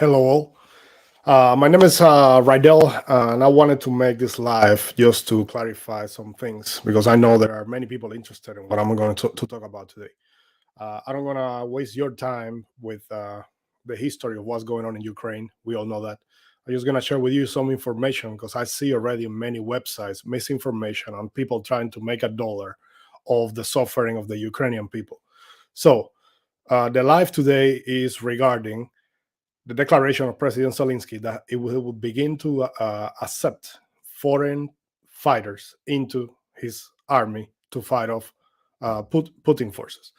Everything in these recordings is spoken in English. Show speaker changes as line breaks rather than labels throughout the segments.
Hello all. My name is Rydell, and I wanted to make this live just to clarify some things because I know there are many people interested in what I'm going to talk about today. I don't want to waste your time with the history of what's going on in Ukraine. We all know that. I'm just going to share with you some information because I see already many websites misinformation on people trying to make a dollar of the suffering of the Ukrainian people. So the live today is regarding the declaration of President Zelensky that it will begin to accept foreign fighters into his army to fight off Putin forces.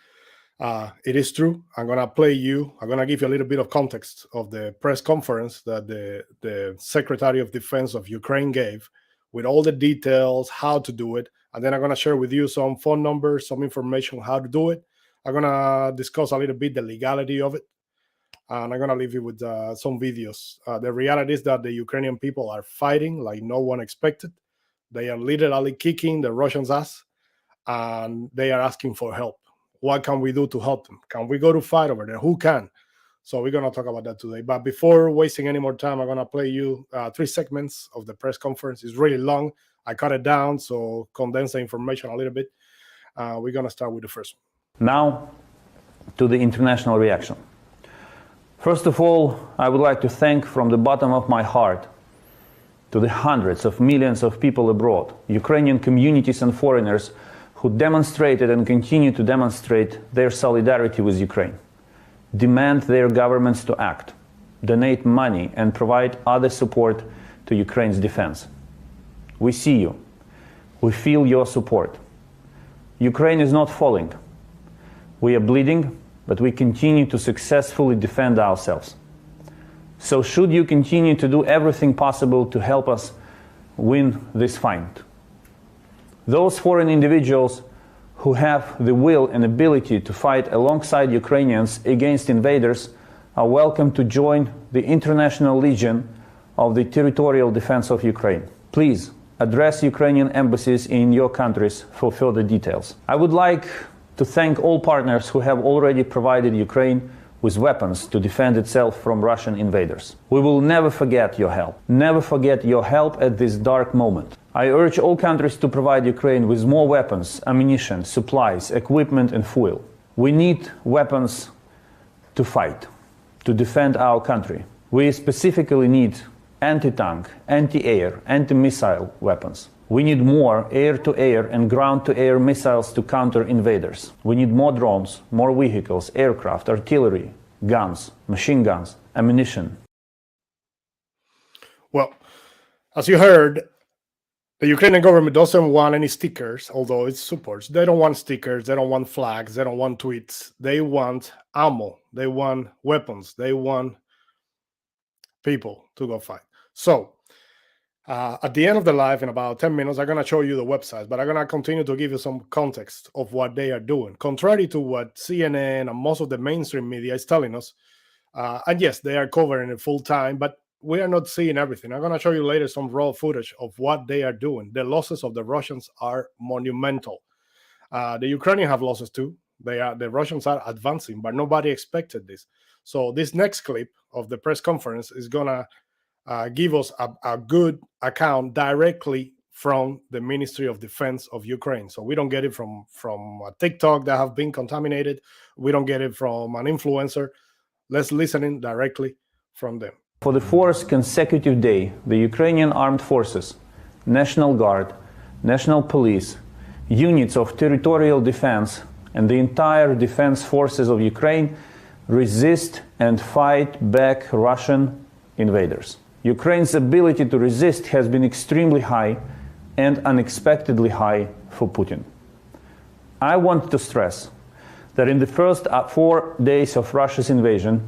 It is true. I'm going to give you a little bit of context of the press conference that the Secretary of Defense of Ukraine gave with all the details, how to do it. And then I'm going to share with you some phone numbers, some information on how to do it. I'm going to discuss a little bit the legality of it. And I'm going to leave you with some videos. The reality is that the Ukrainian people are fighting like no one expected. They are literally kicking the Russians' ass, and they are asking for help. What can we do to help them? Can we go to fight over there? Who can? So we're going to talk about that today. But before wasting any more time, I'm going to play you 3 segments of the press conference. It's really long. I cut it down, so condense the information a little bit. We're going to start with the first one.
Now to the international reaction. First of all, I would like to thank from the bottom of my heart to the hundreds of millions of people abroad, Ukrainian communities and foreigners who demonstrated and continue to demonstrate their solidarity with Ukraine, demand their governments to act, donate money and provide other support to Ukraine's defense. We see you. We feel your support. Ukraine is not falling. We are bleeding, but we continue to successfully defend ourselves. So should you continue to do everything possible to help us win this fight? Those foreign individuals who have the will and ability to fight alongside Ukrainians against invaders are welcome to join the International Legion of the Territorial Defense of Ukraine. Please address Ukrainian embassies in your countries for further details. I would like to thank all partners who have already provided Ukraine with weapons to defend itself from Russian invaders. We will never forget your help. Never forget your help at this dark moment. I urge all countries to provide Ukraine with more weapons, ammunition, supplies, equipment and fuel. We need weapons to fight, to defend our country. We specifically need anti-tank, anti-air, anti-missile weapons. We need more air-to-air and ground-to-air missiles to counter invaders. We need more drones, more vehicles, aircraft, artillery, guns, machine guns, ammunition.
Well, as you heard, the Ukrainian government doesn't want any stickers, although it supports. They don't want stickers, they don't want flags, they don't want tweets. They want ammo, they want weapons, they want people to go fight. So, at the end of the live, in about 10 minutes, I'm going to show you the website, but I'm going to continue to give you some context of what they are doing. Contrary to what CNN and most of the mainstream media is telling us, and yes, they are covering it full time, but we are not seeing everything. I'm going to show you later some raw footage of what they are doing. The losses of the Russians are monumental. The Ukrainians have losses too. The Russians are advancing, but nobody expected this. So this next clip of the press conference is going to give us a good account directly from the Ministry of Defense of Ukraine. So we don't get it from a TikTok that have been contaminated. We don't get it from an influencer. Let's listen in directly from them.
For the fourth consecutive day, the Ukrainian armed forces, National Guard, National Police, units of territorial defense, and the entire defense forces of Ukraine resist and fight back Russian invaders. Ukraine's ability to resist has been extremely high and unexpectedly high for Putin. I want to stress that in the first 4 days of Russia's invasion,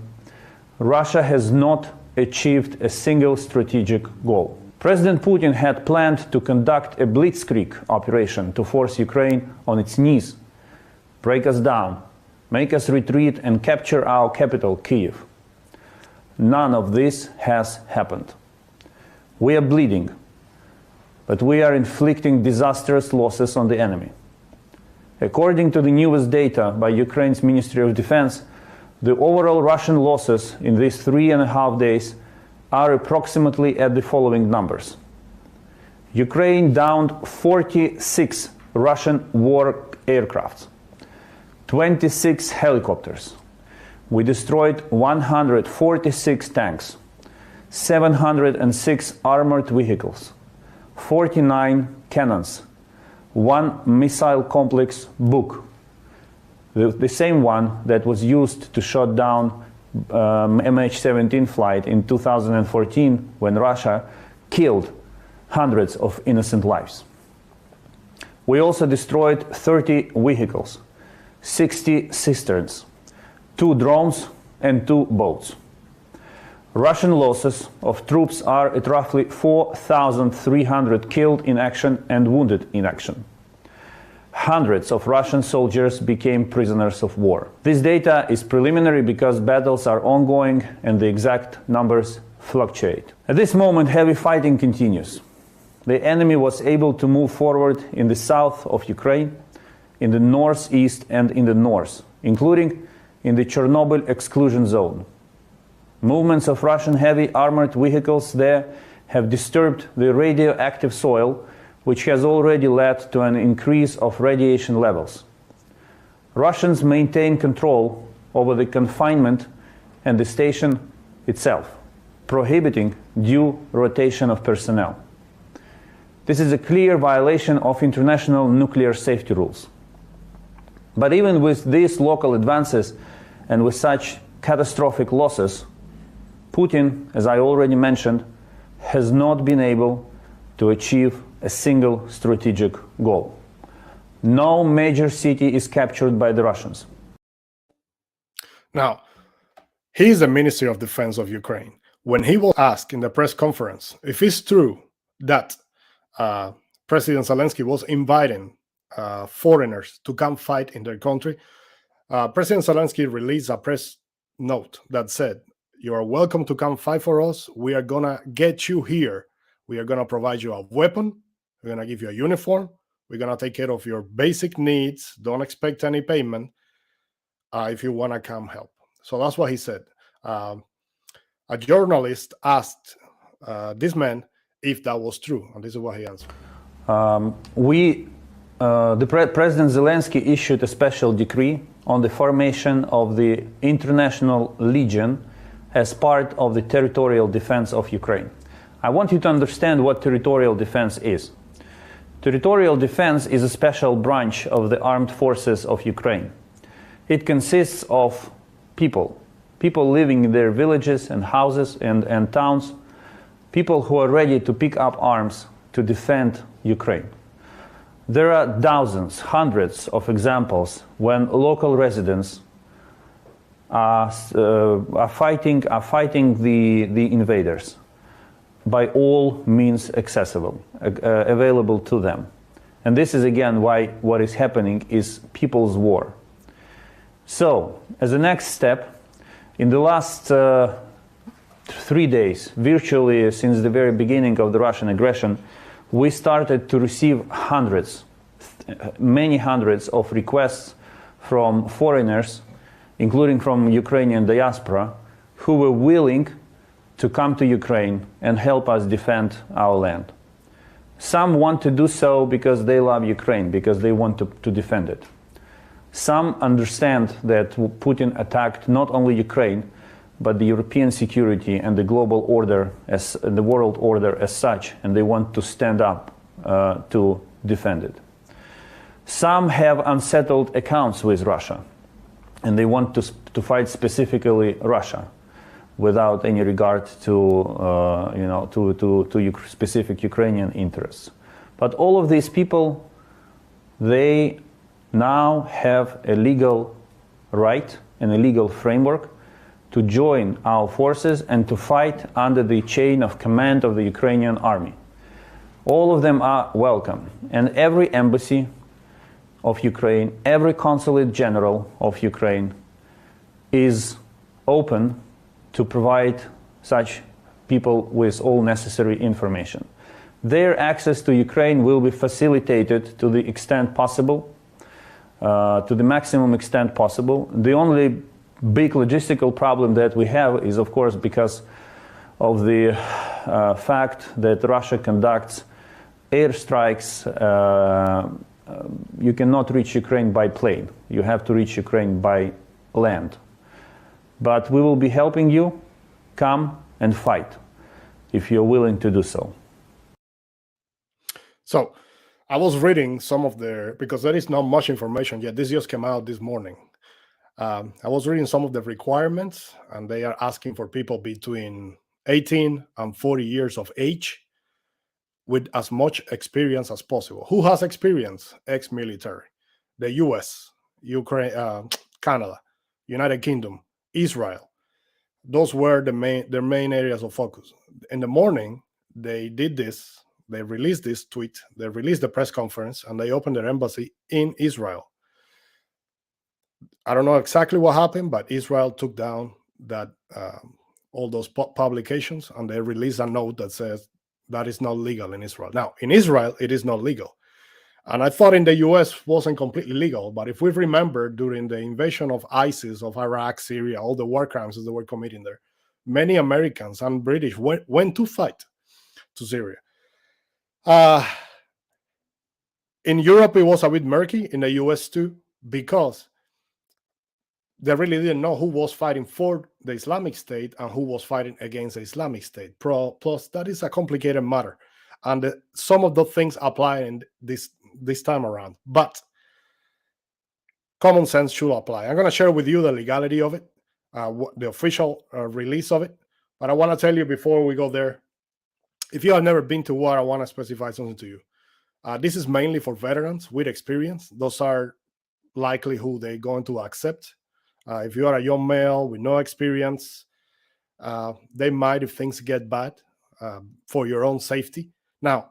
Russia has not achieved a single strategic goal. President Putin had planned to conduct a blitzkrieg operation to force Ukraine on its knees, break us down, make us retreat and capture our capital, Kyiv. None of this has happened. We are bleeding, but we are inflicting disastrous losses on the enemy. According to the newest data by Ukraine's Ministry of Defense, the overall Russian losses in these 3.5 days are approximately at the following numbers. Ukraine downed 46 Russian war aircrafts, 26 helicopters. We destroyed 146 tanks, 706 armored vehicles, 49 cannons, 1 missile complex Buk, the same one that was used to shut down MH17 flight in 2014 when Russia killed hundreds of innocent lives. We also destroyed 30 vehicles, 60 cisterns, 2 drones and 2 boats. Russian losses of troops are at roughly 4,300 killed in action and wounded in action. Hundreds of Russian soldiers became prisoners of war. This data is preliminary because battles are ongoing and the exact numbers fluctuate. At this moment, heavy fighting continues. The enemy was able to move forward in the south of Ukraine, in the northeast and in the north, including in the Chernobyl exclusion zone. Movements of Russian heavy armored vehicles there have disturbed the radioactive soil, which has already led to an increase of radiation levels. Russians maintain control over the confinement and the station itself, prohibiting due rotation of personnel. This is a clear violation of international nuclear safety rules. But even with these local advances and with such catastrophic losses, Putin, as I already mentioned, has not been able to achieve a single strategic goal. No major city is captured by the Russians.
Now, he is the Ministry of Defense of Ukraine. When he was asked in the press conference if it's true that President Zelensky was inviting foreigners to come fight in their country, President Zelensky released a press note that said, "You are welcome to come fight for us. We are going to get you here. We are going to provide you a weapon. We're going to give you a uniform. We're going to take care of your basic needs. Don't expect any payment if you want to come help." So that's what he said. A journalist asked this man if that was true, and this is what he answered.
President Zelensky issued a special decree on the formation of the International Legion as part of the territorial defense of Ukraine. I want you to understand what territorial defense is. Territorial defense is a special branch of the armed forces of Ukraine. It consists of people living in their villages and houses and towns, people who are ready to pick up arms to defend Ukraine. There are dozens, hundreds of examples when local residents are fighting the invaders by all means available to them. And this is again why what is happening is people's war. So, as a next step, in the last 3 days, virtually since the very beginning of the Russian aggression, we started to receive many hundreds of requests from foreigners, including from Ukrainian diaspora, who were willing to come to Ukraine and help us defend our land. Some want to do so because they love Ukraine, because they want to defend it. Some understand that Putin attacked not only Ukraine, but the European security and the global order, as the world order as such, and they want to stand up to defend it. Some have unsettled accounts with Russia, and they want to fight specifically Russia, without any regard to specific Ukrainian interests. But all of these people, they now have a legal right and a legal framework to join our forces and to fight under the chain of command of the Ukrainian army. All of them are welcome, and every embassy of Ukraine, every consulate general of Ukraine is open to provide such people with all necessary information. Their access to Ukraine will be facilitated to the extent possible, to the maximum extent possible. The only big logistical problem that we have is, of course, because of the fact that Russia conducts airstrikes. You cannot reach Ukraine by plane. You have to reach Ukraine by land. But we will be helping you come and fight if you're willing to do so.
So I was reading some of because there is not much information yet. This just came out this morning. I was reading some of the requirements, and they are asking for people between 18 and 40 years of age with as much experience as possible. Who has experience? Ex-military. The US, Ukraine, Canada, United Kingdom, Israel. Those were their main areas of focus. In the morning, they did this. They released this tweet. They released the press conference, and they opened their embassy in Israel. I don't know exactly what happened, but Israel took down that all those publications, and they released a note that says that is not legal in Israel. Now, in Israel, it is not legal. And I thought in the US wasn't completely legal, but if we remember during the invasion of ISIS, of Iraq, Syria, all the war crimes that they were committing there, many Americans and British went to fight to Syria. In Europe, it was a bit murky, in the US too, because they really didn't know who was fighting for the Islamic State and who was fighting against the Islamic State. Plus, that is a complicated matter. And some of the things apply in this time around. But common sense should apply. I'm going to share with you the legality of it, the official release of it. But I want to tell you before we go there, if you have never been to war, I want to specify something to you. This is mainly for veterans with experience. Those are likely who they're going to accept. If you are a young male with no experience, they might, if things get bad, for your own safety. Now,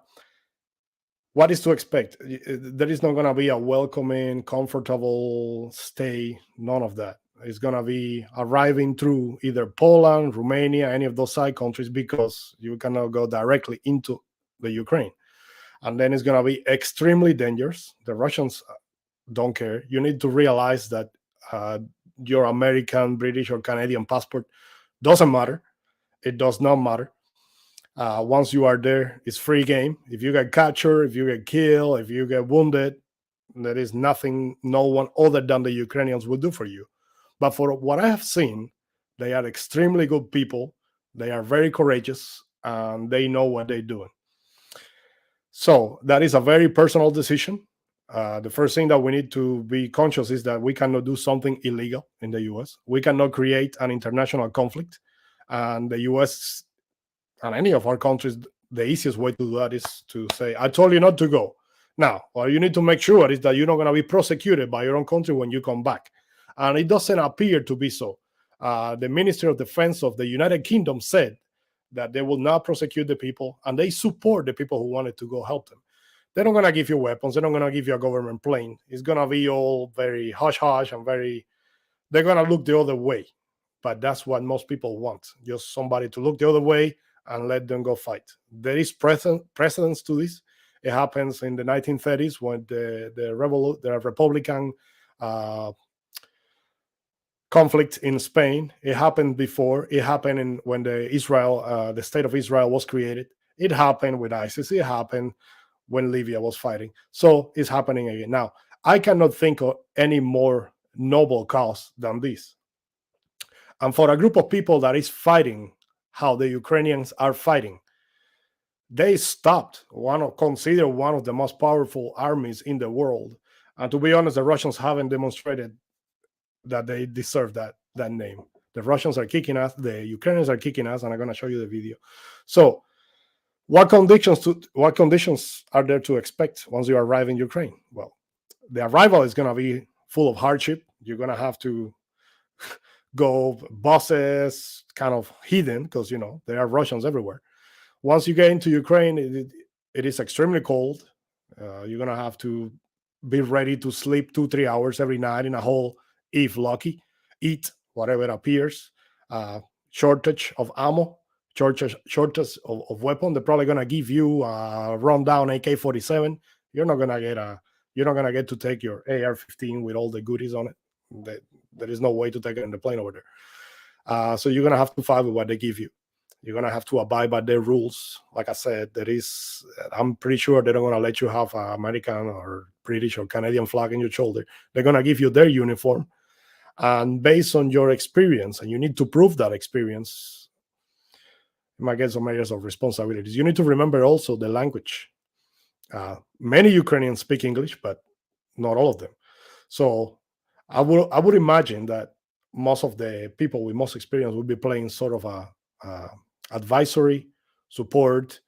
what is to expect? There is not going to be a welcoming, comfortable stay. None of that. It's going to be arriving through either Poland, Romania, any of those side countries, because you cannot go directly into the Ukraine. And then it's going to be extremely dangerous. The Russians don't care. You need to realize that uh, your American, British, or Canadian passport doesn't matter. It does not matter. Once you are there, it's free game. If you get captured, if you get killed, if you get wounded, there is nothing no one other than the Ukrainians will do for you. But for what I have seen, they are extremely good people. They are very courageous and they know what they're doing. So that is a very personal decision. The first thing that we need to be conscious is that we cannot do something illegal in the US. We cannot create an international conflict. And the US and any of our countries, the easiest way to do that is to say, I told you not to go. Now, what you need to make sure is that you're not going to be prosecuted by your own country when you come back. And it doesn't appear to be so. The Ministry of Defense of the United Kingdom said that they will not prosecute the people, and they support the people who wanted to go help them. They're not going to give you weapons. They're not going to give you a government plane. It's going to be all very hush-hush and they're going to look the other way. But that's what most people want, just somebody to look the other way and let them go fight. There is precedence to this. It happens in the 1930s when the Republican conflict in Spain. It happened before. It happened when the state of Israel was created. It happened with ISIS. It happened when Libya was fighting. So it's happening again. Now, I cannot think of any more noble cause than this. And for a group of people that is fighting how the Ukrainians are fighting, they stopped considered one of the most powerful armies in the world. And to be honest, the Russians haven't demonstrated that they deserve that name. The Russians are kicking us, the Ukrainians are kicking us, and I'm going to show you the video. So, what conditions are there to expect once you arrive in Ukraine? Well, the arrival is going to be full of hardship. You're going to have to go buses, kind of hidden, because there are Russians everywhere. Once you get into Ukraine, it is extremely cold. You're going to have to be ready to sleep 2-3 hours every night in a hole, if lucky. Eat whatever appears. Shortage of ammo, shortage of weapon. They're probably going to give you a rundown AK-47. You're not going to get to take your AR-15 with all the goodies on it. There is no way to take it in the plane over there. So you're going to have to fight with what they give you. You're going to have to abide by their rules. Like I said, I'm pretty sure they're not going to let you have an American or British or Canadian flag in your shoulder. They're going to give you their uniform. And based on your experience, and you need to prove that experience, you might get some areas of responsibilities. You need to remember also the language. Many Ukrainians speak English, but not all of them. So I would imagine that most of the people with most experience will be playing sort of a advisory, support,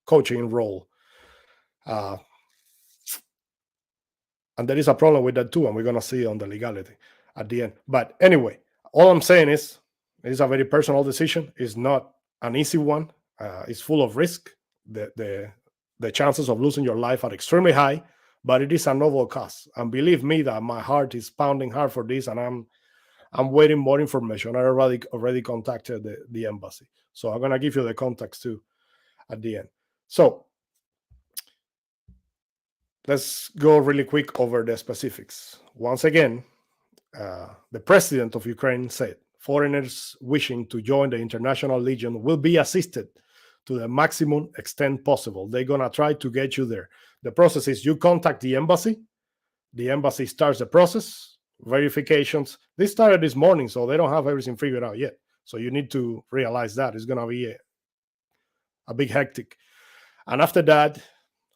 coaching role. And there is a problem with that too, and we're going to see on the legality at the end. But anyway, all I'm saying is it is a very personal decision. It's not an easy one. It's full of risk. The chances of losing your life are extremely high, but it is a noble cause. And believe me that my heart is pounding hard for this, and I'm waiting more information. I already contacted the embassy. So I'm going to give you the contacts too at the end. So let's go really quick over the specifics. Once again, the president of Ukraine said foreigners wishing to join the International Legion will be assisted to the maximum extent possible. They're going to try to get you there. The process is you contact the embassy starts the process, verifications. They started this morning, so they don't have everything figured out yet. So you need to realize that it's going to be a big hectic. And after that,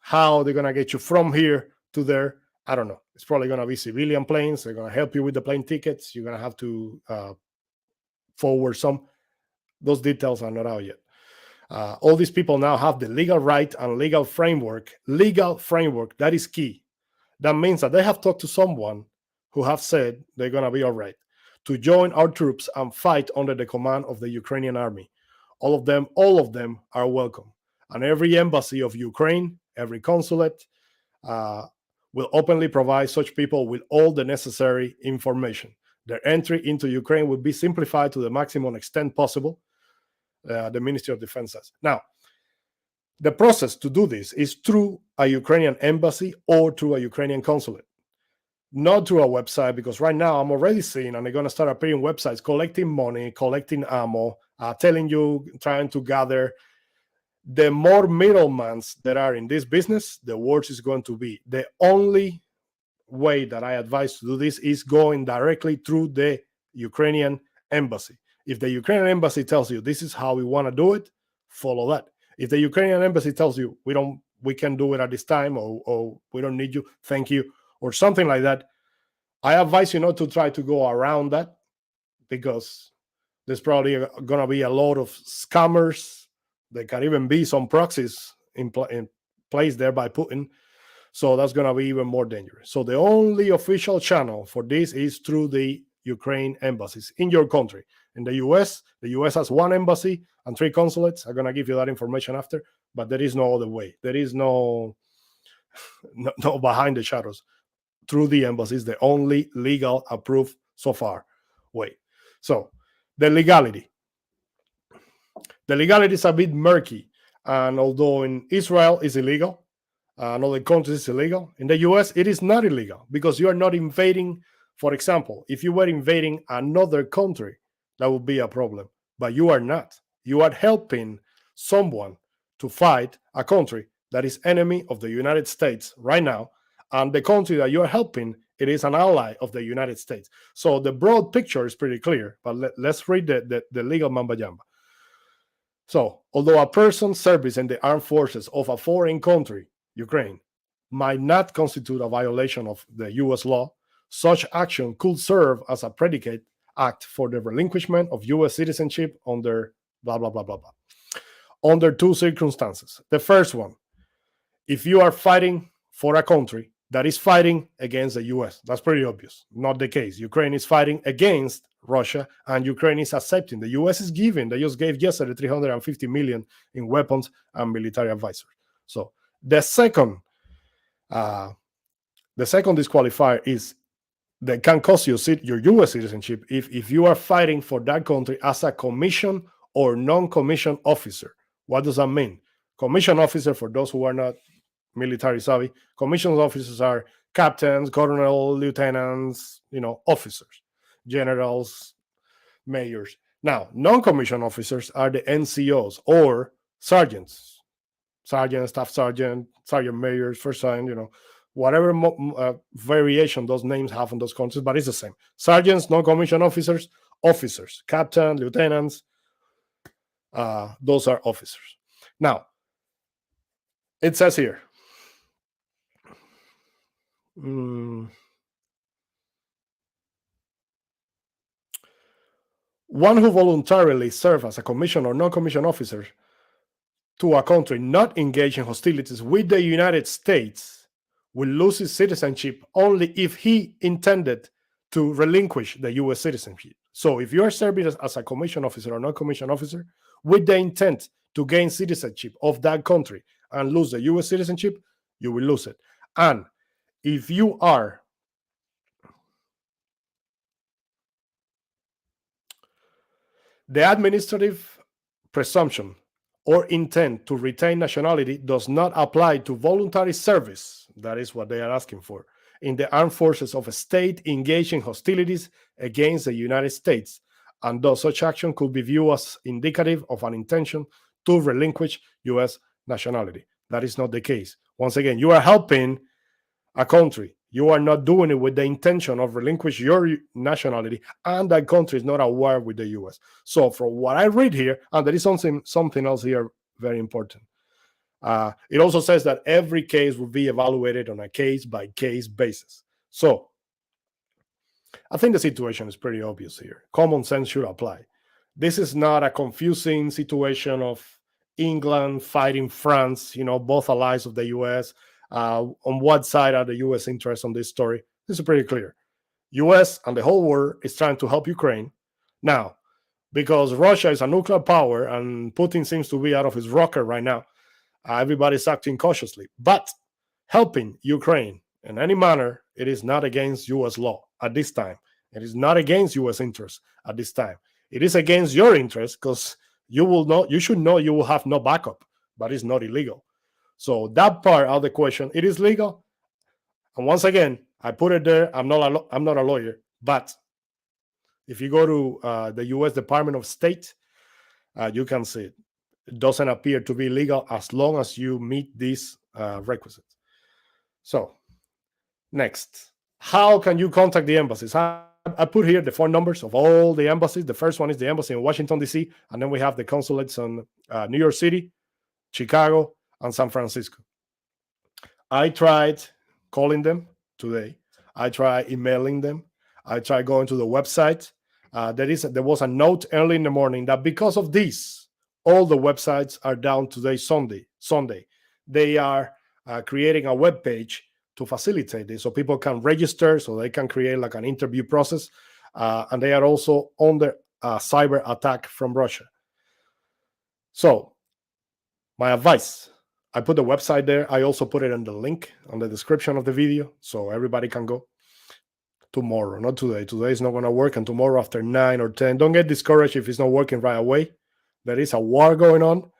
how they're going to get you from here to there, I don't know. It's probably going to be civilian planes. They're going to help you with the plane tickets. You're going to have to forward some. Those details are not out yet. All these people now have the legal right and legal framework. Legal framework, that is key. That means that they have talked to someone who have said they're going to be all right to join our troops and fight under the command of the Ukrainian army. All of them are welcome. And every embassy of Ukraine, every consulate, uh, will openly provide such people with all the necessary information. Their entry into Ukraine will be simplified to the maximum extent possible, the Ministry of Defense says. Now, the process to do this is through a Ukrainian embassy or through a Ukrainian consulate, not through a website, because right now I'm already seeing, and they're going to start appearing websites collecting money, collecting ammo, telling you, trying to gather. The more middlemen that are in this business, the worse it's going to be. The only way that I advise to do this is going directly through the Ukrainian embassy. If the Ukrainian embassy tells you this is how we want to do it, follow that. If the Ukrainian embassy tells you we can do it at this time, or we don't need you, thank you, or something like that, I advise you not to try to go around that, because there's probably going to be a lot of scammers. There can even be some proxies in place there by Putin. So that's going to be even more dangerous. So the only official channel for this is through the Ukraine embassies in your country. In the US has one embassy and 3 consulates. I'm going to give you that information after, but there is no other way. There is no behind the shadows. Through the embassies, the only legal approved so far way. So the legality. The legality is a bit murky. And although in Israel it's illegal, in other countries it's illegal, in the US it is not illegal, because you are not invading. For example, if you were invading another country, that would be a problem. But you are not. You are helping someone to fight a country that is enemy of the United States right now. And the country that you are helping, it is an ally of the United States. So the broad picture is pretty clear, but let's read the legal mamba jamba. So, although a person's service in the armed forces of a foreign country, Ukraine, might not constitute a violation of the US law, such action could serve as a predicate act for the relinquishment of US citizenship under blah, blah, blah, blah, blah. Under 2 circumstances. The first one, if you are fighting for a country that is fighting against the US, that's pretty obvious. Not the case. Ukraine is fighting against Russia, and Ukraine is accepting. The US is giving. They just gave yesterday $350 million in weapons and military advisors. So the second disqualifier is that can cost you your US citizenship if you are fighting for that country as a commissioned or non-commissioned officer. What does that mean? Commissioned officer, for those who are not military savvy, commissioned officers are captains, colonel, lieutenants, officers, generals, mayors. Now, non-commissioned officers are the NCOs or sergeants, staff sergeant, sergeant mayors, first sergeant, whatever variation those names have in those countries, but it's the same. Sergeants, non-commissioned officers, captain, lieutenants, those are officers. Now, it says here, one who voluntarily serves as a commissioned or non-commissioned officer to a country not engaged in hostilities with the United States will lose his citizenship only if he intended to relinquish the U.S. citizenship. So if you are serving as a commissioned officer or non-commissioned officer with the intent to gain citizenship of that country and lose the U.S. citizenship, you will lose it. And if you are the administrative presumption or intent to retain nationality does not apply to voluntary service, that is what they are asking for, in the armed forces of a state engaged in hostilities against the United States, and thus such action could be viewed as indicative of an intention to relinquish U.S. nationality. That is not the case. Once again, you are helping a country. You are not doing it with the intention of relinquish your nationality, and that country is not at war with the U.S. So from what I read here, and there is something else here very important. It also says that every case will be evaluated on a case-by-case basis. So I think the situation is pretty obvious here. Common sense should apply. This is not a confusing situation of England fighting France, both allies of the US. On what side are the US interests on this story? This is pretty clear. US and the whole world is trying to help Ukraine. Now, because Russia is a nuclear power and Putin seems to be out of his rocker right now, everybody's acting cautiously. But helping Ukraine in any manner, it is not against US law at this time. It is not against US interests at this time. It is against your interest because you should know you will have no backup, but it's not illegal. So that part of the question, it is legal. And once again, I put it there. I'm not a lawyer, but if you go to the U.S. Department of State, you can see it. It doesn't appear to be legal as long as you meet these requisites. So, next, how can you contact the embassies? I put here the phone numbers of all the embassies. The first one is the embassy in Washington, D.C., and then we have the consulates in New York City, Chicago, and San Francisco. I tried calling them today. I tried emailing them. I tried going to the website. There was a note early in the morning that because of this, all the websites are down today, Sunday. They are creating a web page to facilitate this so people can register, so they can create like an interview process. And they are also under cyber attack from Russia. So my advice, I put the website there. I also put it in the link on the description of the video so everybody can go. Tomorrow, not today. Today is not going to work, and tomorrow after 9 or 10. Don't get discouraged if it's not working right away. There is a war going on,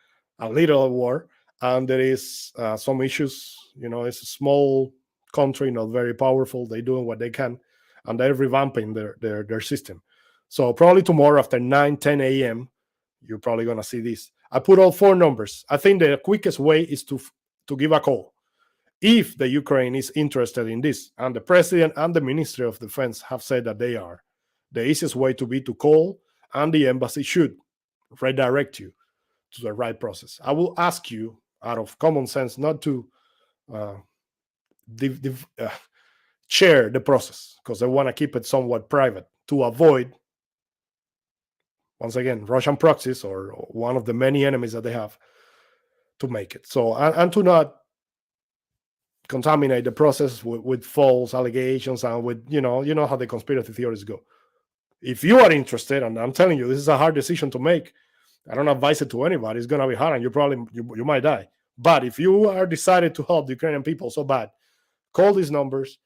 a little war, and there is some issues. It's a small country, not very powerful. They're doing what they can, and they're revamping their system. So probably tomorrow after 9, 10 a.m., you're probably going to see this. I put all 4 numbers. I think the quickest way is to give a call. If the Ukraine is interested in this, and the president and the Ministry of Defense have said that they are, the easiest way to be to call, and the embassy should redirect you to the right process. I will ask you, out of common sense, not to share the process, because they want to keep it somewhat private to avoid, once again, Russian proxies or one of the many enemies that they have to make it. So, and to not contaminate the process with false allegations and with, you know how the conspiracy theories go. If you are interested, and I'm telling you, this is a hard decision to make. I don't advise it to anybody. It's going to be hard, and you might die. But if you are decided to help the Ukrainian people so bad, call these numbers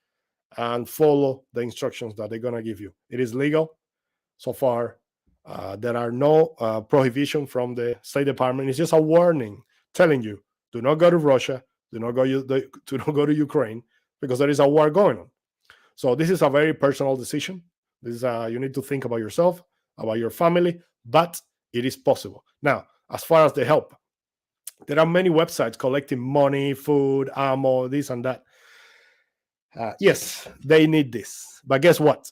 and follow the instructions that they're going to give you. It is legal so far. There are no prohibition from the State Department. It's just a warning telling you, do not go to Russia, do not go to Ukraine, because there is a war going on. So this is a very personal decision. This is you need to think about yourself, about your family, but it is possible. Now, as far as the help, there are many websites collecting money, food, ammo, this and that. Yes, they need this. But guess what?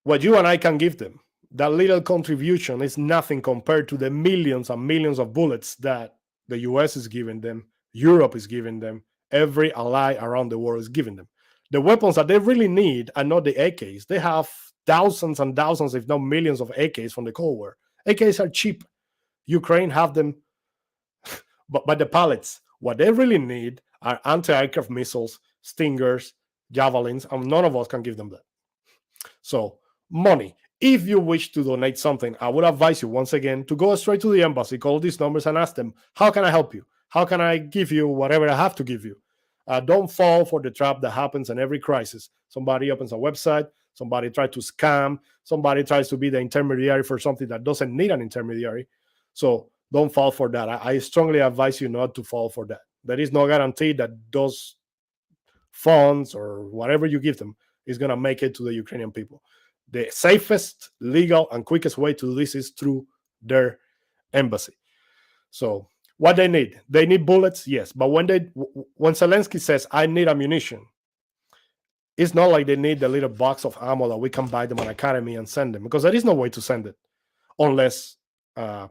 What you and I can give them, that little contribution, is nothing compared to the millions and millions of bullets that the US is giving them, Europe is giving them, every ally around the world is giving them. The weapons that they really need are not the AKs. They have thousands and thousands, if not millions, of AKs from the Cold War. AKs are cheap. Ukraine have them but by the pallets. What they really need are anti-aircraft missiles, Stingers, Javelins, and none of us can give them that. So, money. If you wish to donate something, I would advise you, once again, to go straight to the embassy, call these numbers and ask them, how can I help you? How can I give you whatever I have to give you? Don't fall for the trap that happens in every crisis. Somebody opens a website, somebody tries to scam, somebody tries to be the intermediary for something that doesn't need an intermediary. So don't fall for that. I strongly advise you not to fall for that. There is no guarantee that those funds or whatever you give them is going to make it to the Ukrainian people. The safest, legal, and quickest way to do this is through their embassy. So what they need bullets, yes. But when Zelensky says, I need ammunition, it's not like they need the little box of ammo that we can buy them on Academy and send them, because there is no way to send it unless the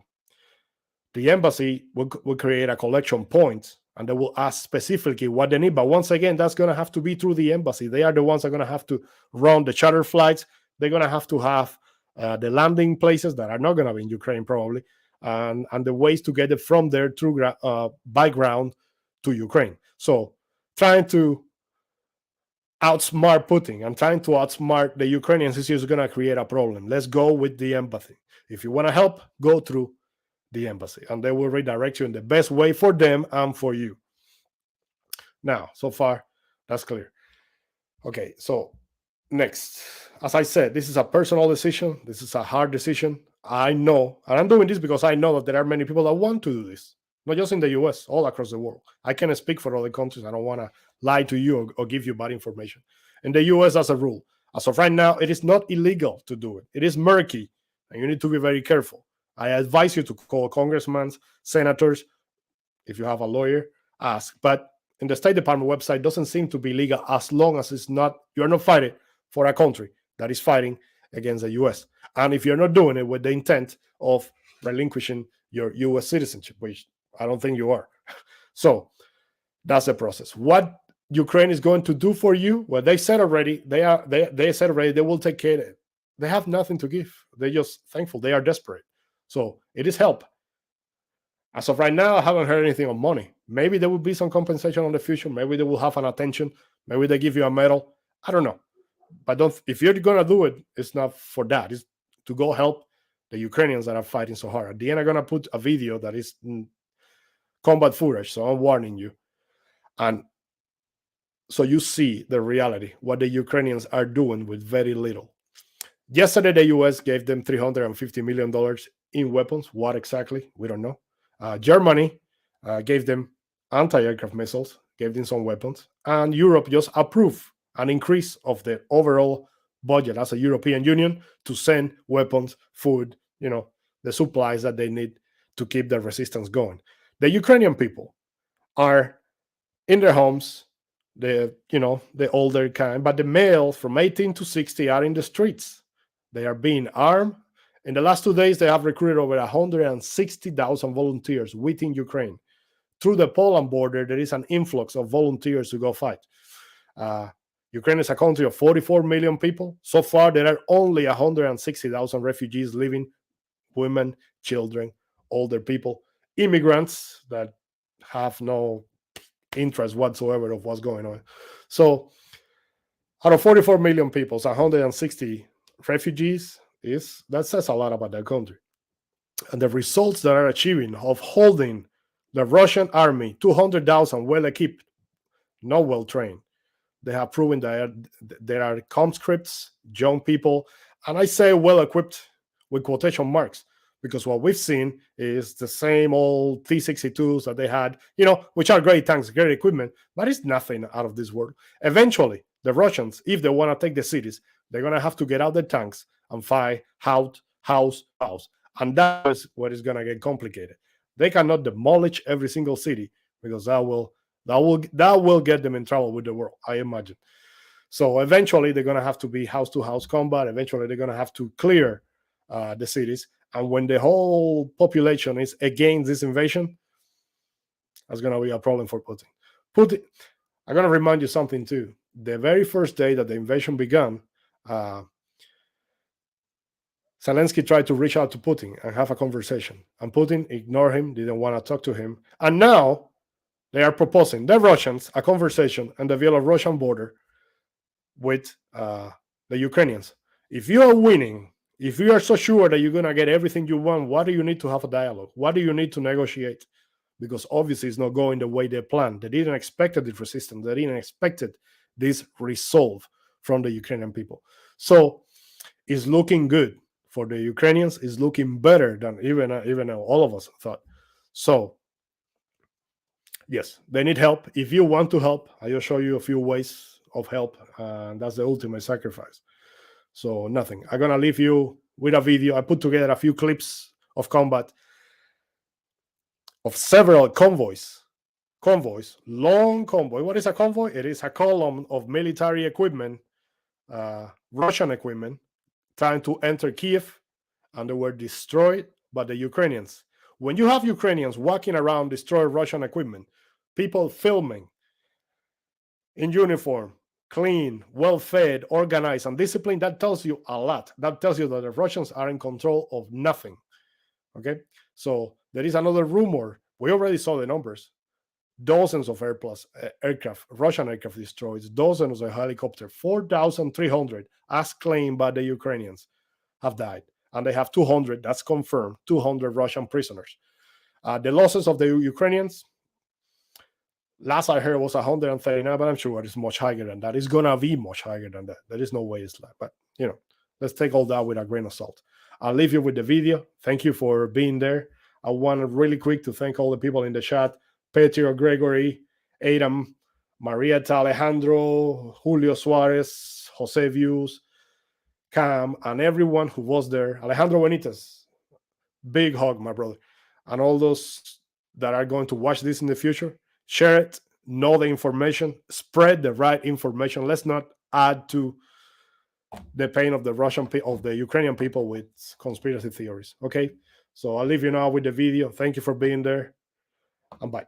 embassy will create a collection point and they will ask specifically what they need. But once again, that's going to have to be through the embassy. They are the ones that are going to have to run the charter flights. They're going to have the landing places that are not going to be in Ukraine probably, and the ways to get it from there through by ground to Ukraine. So trying to outsmart Putin and trying to outsmart the Ukrainians is just going to create a problem. Let's go with the empathy. If you want to help, go through the embassy, and they will redirect you in the best way for them and for you. Now, so far, that's clear. Okay, so next, as I said, this is a personal decision. This is a hard decision. I know, and I'm doing this because I know that there are many people that want to do this, not just in the US, all across the world. I can't speak for other countries. I don't want to lie to you or give you bad information. In the US, as a rule, as of right now, it is not illegal to do it. It is murky, and you need to be very careful. I advise you to call congressmen, senators, if you have a lawyer, ask. But in the State Department website, doesn't seem to be legal as long as it's not, you're not fighting for a country that is fighting against the US. And if you're not doing it with the intent of relinquishing your US citizenship, which I don't think you are. So that's the process. What Ukraine is going to do for you, well, they said already, they said already they will take care of it. They have nothing to give. They're just thankful. They are desperate. So it is help. As of right now, I haven't heard anything on money. Maybe there will be some compensation on the future. Maybe they will have an attention. Maybe they give you a medal. I don't know. But don't. If you're gonna do it, it's not for that. It's to go help the Ukrainians that are fighting so hard. At the end, I'm gonna put a video that is combat footage. So I'm warning you, and so you see the reality, what the Ukrainians are doing with very little. Yesterday, the US gave them $350 million in weapons. What exactly? We don't know. Germany gave them anti-aircraft missiles, gave them some weapons, and Europe just approved an increase of the overall budget as a European Union to send weapons, food, the supplies that they need to keep the resistance going. The Ukrainian people are in their homes, the older kind, but the males from 18 to 60 are in the streets. They are being armed. In the last 2 days, they have recruited over 160,000 volunteers within Ukraine. Through the Poland border, there is an influx of volunteers to go fight. Ukraine is a country of 44 million people. So far, there are only 160,000 refugees living, women, children, older people, immigrants that have no interest whatsoever of what's going on. So out of 44 million people, 160 refugees, that says a lot about that country. And the results that are achieving of holding the Russian army, 200,000 well-equipped, not well-trained. They have proven that there are conscripts, young people, and I say well-equipped with quotation marks, because what we've seen is the same old T-62s that they had, which are great tanks, great equipment, but it's nothing out of this world. Eventually, the Russians, if they want to take the cities, they're going to have to get out the tanks and fight house. And that is what is going to get complicated. They cannot demolish every single city, because that will get them in trouble with the world, I imagine. So eventually they're going to have to be house-to-house combat. Eventually they're going to have to clear the cities. And when the whole population is against this invasion, that's going to be a problem for Putin. I'm going to remind you something too. The very first day that the invasion began, Zelensky tried to reach out to Putin and have a conversation. And Putin ignored him, didn't want to talk to him. And now they are proposing, the Russians, a conversation on the Belarusian border with the Ukrainians. If you are winning, if you are so sure that you're going to get everything you want, why do you need to have a dialogue? Why do you need to negotiate? Because obviously it's not going the way they planned. They didn't expect this resistance. They didn't expect this resolve from the Ukrainian people. So it's looking good for the Ukrainians. It's looking better than even all of us thought. So yes, they need help. If you want to help, I'll show you a few ways of help, and that's the ultimate sacrifice. So nothing. I'm going to leave you with a video. I put together a few clips of combat of several convoys, long convoy. What is a convoy? It is a column of military equipment, Russian equipment, trying to enter Kiev, and they were destroyed by the Ukrainians. When you have Ukrainians walking around destroying Russian equipment, people filming in uniform, clean, well-fed, organized, and disciplined, that tells you a lot. That tells you that the Russians are in control of nothing. Okay, so there is another rumor. We already saw the numbers. Dozens of aircraft, Russian aircraft destroyed, dozens of helicopters, 4,300, as claimed by the Ukrainians, have died. And they have 200, that's confirmed, 200 Russian prisoners. The losses of the Ukrainians, last I heard was 139, but I'm sure it's much higher than that. It's going to be much higher than that. There is no way it's like, but let's take all that with a grain of salt. I'll leave you with the video. Thank you for being there. I want really quick to thank all the people in the chat. Petro, Gregory, Adam, Marietta, Alejandro, Julio Suarez, Jose Views, Cam, and everyone who was there. Alejandro Benitez, big hug, my brother. And all those that are going to watch this in the future, share it, know the information, spread the right information. Let's not add to the pain of the Ukrainian people with conspiracy theories. Okay, so I'll leave you now with the video. Thank you for being there, and bye.